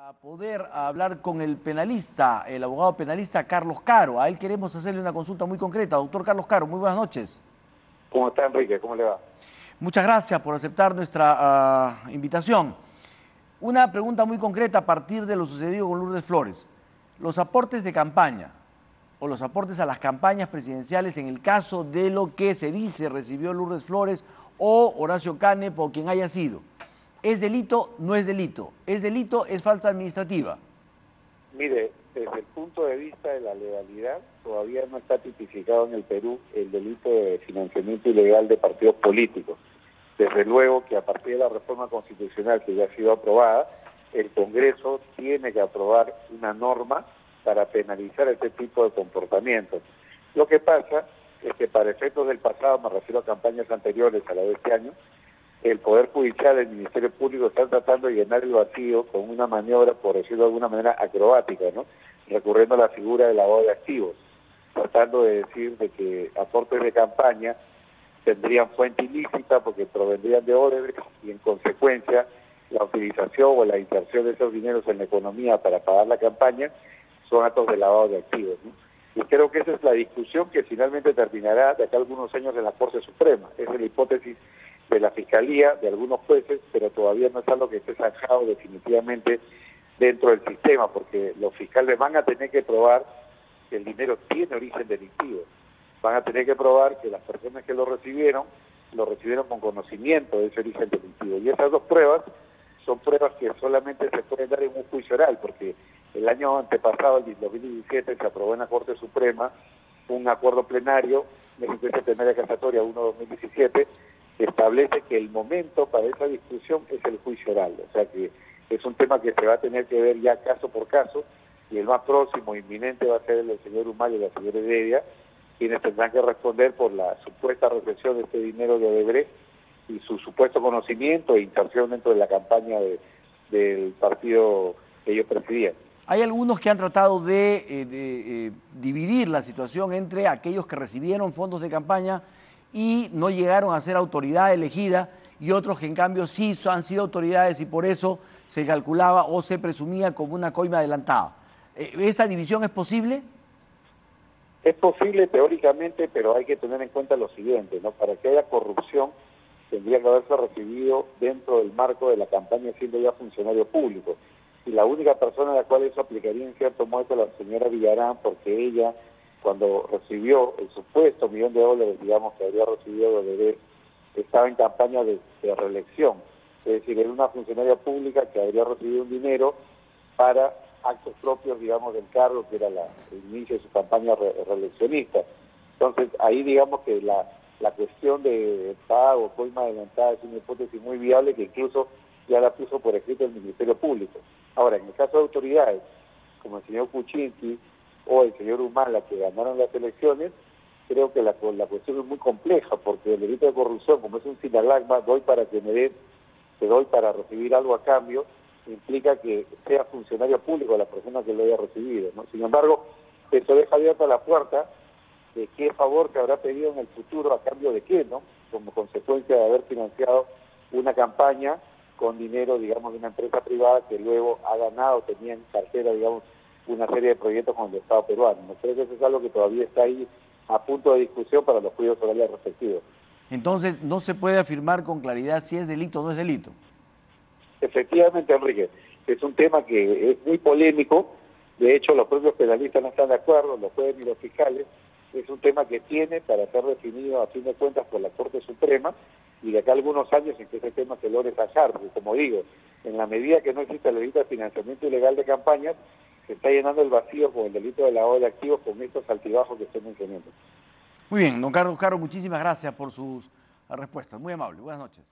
A poder hablar con el penalista, el abogado penalista Carlos Caro. A él queremos hacerle una consulta muy concreta. Doctor Carlos Caro, muy buenas noches. ¿Cómo está, Enrique? ¿Cómo le va? Muchas gracias por aceptar nuestra invitación. Una pregunta muy concreta a partir de lo sucedido con Lourdes Flores. Los aportes de campaña o los aportes a las campañas presidenciales en el caso de lo que se dice recibió Lourdes Flores o Horacio Canepa o quien haya sido. ¿Es delito? ¿No es delito? ¿Es delito? ¿Es falta administrativa? Mire, desde el punto de vista de la legalidad, todavía no está tipificado en el Perú el delito de financiamiento ilegal de partidos políticos. Desde luego que a partir de la reforma constitucional que ya ha sido aprobada, el Congreso tiene que aprobar una norma para penalizar este tipo de comportamientos. Lo que pasa es que para efectos del pasado, me refiero a campañas anteriores a la de este año, el Poder Judicial, el Ministerio Público están tratando de llenar el vacío con una maniobra, por decirlo de alguna manera, acrobática, ¿no? Recurriendo a la figura del lavado de activos, tratando de decir de que aportes de campaña tendrían fuente ilícita porque provendrían de Odebrecht y en consecuencia la utilización o la inserción de esos dineros en la economía para pagar la campaña son actos de lavado de activos, ¿no? Y creo que esa es la discusión que finalmente terminará de acá a algunos años en la Corte Suprema. Esa es la hipótesis de la Fiscalía, de algunos jueces, pero todavía no es algo que esté zanjado definitivamente dentro del sistema, porque los fiscales van a tener que probar que el dinero tiene origen delictivo, van a tener que probar que las personas que lo recibieron con conocimiento de ese origen delictivo. Y esas dos pruebas son pruebas que solamente se pueden dar en un juicio oral, porque el año antepasado, el 2017, se aprobó en la Corte Suprema un acuerdo plenario, de sentencia plenaria casatoria 1/2017, que establece que el momento para esa discusión es el juicio oral. O sea que es un tema que se va a tener que ver ya caso por caso, y el más próximo, inminente, va a ser el señor Humala y la señora Heredia, quienes tendrán que responder por la supuesta recepción de este dinero de Odebrecht y su supuesto conocimiento e inserción dentro de la campaña del partido que ellos presidían. Hay algunos que han tratado de dividir la situación entre aquellos que recibieron fondos de campaña y no llegaron a ser autoridad elegida, y otros que en cambio sí han sido autoridades y por eso se calculaba o se presumía como una coima adelantada. ¿Esa división es posible? Es posible teóricamente, pero hay que tener en cuenta lo siguiente, ¿no? Para que haya corrupción tendría que haberse recibido dentro del marco de la campaña siendo ya funcionario público. Y la única persona a la cual eso aplicaría en cierto modo es la señora Villarán, porque ella, cuando recibió el supuesto $1.000.000, digamos, que habría recibido de Odebrecht, estaba en campaña de reelección. Es decir, era una funcionaria pública que habría recibido un dinero para actos propios, digamos, del cargo, que era el inicio de su campaña reeleccionista. Entonces, ahí digamos que la cuestión de pago, coima adelantada, es una hipótesis muy viable que incluso ya la puso por escrito el Ministerio Público. Ahora, en el caso de autoridades, como el señor Kuczynski o el señor Humala, que ganaron las elecciones, creo que la cuestión es muy compleja, porque el delito de corrupción, como es un sinalagma, doy para que me des, te doy para recibir algo a cambio, implica que sea funcionario público la persona que lo haya recibido, ¿no? Sin embargo, eso deja abierta la puerta de qué favor te habrá pedido en el futuro a cambio de qué, ¿no? Como consecuencia de haber financiado una campaña con dinero, digamos, de una empresa privada que luego ha ganado, tenía en cartera, digamos, una serie de proyectos con el Estado peruano. ¿No? Creo que eso es algo que todavía está ahí a punto de discusión para los juicios orales respectivos. Entonces, no se puede afirmar con claridad si es delito o no es delito. Efectivamente, Enrique, es un tema que es muy polémico. De hecho, los propios penalistas no están de acuerdo, los jueces ni los fiscales. Es un tema que tiene para ser definido a fin de cuentas por la Corte Suprema, y de acá a algunos años en que ese tema se logre zanjar, porque como digo, en la medida que no existe el delito de financiamiento ilegal de campañas, se está llenando el vacío con el delito de lavado de activos con estos altibajos que estoy mencionando. Muy bien, don Carlos Caro, muchísimas gracias por sus respuestas. Muy amable. Buenas noches.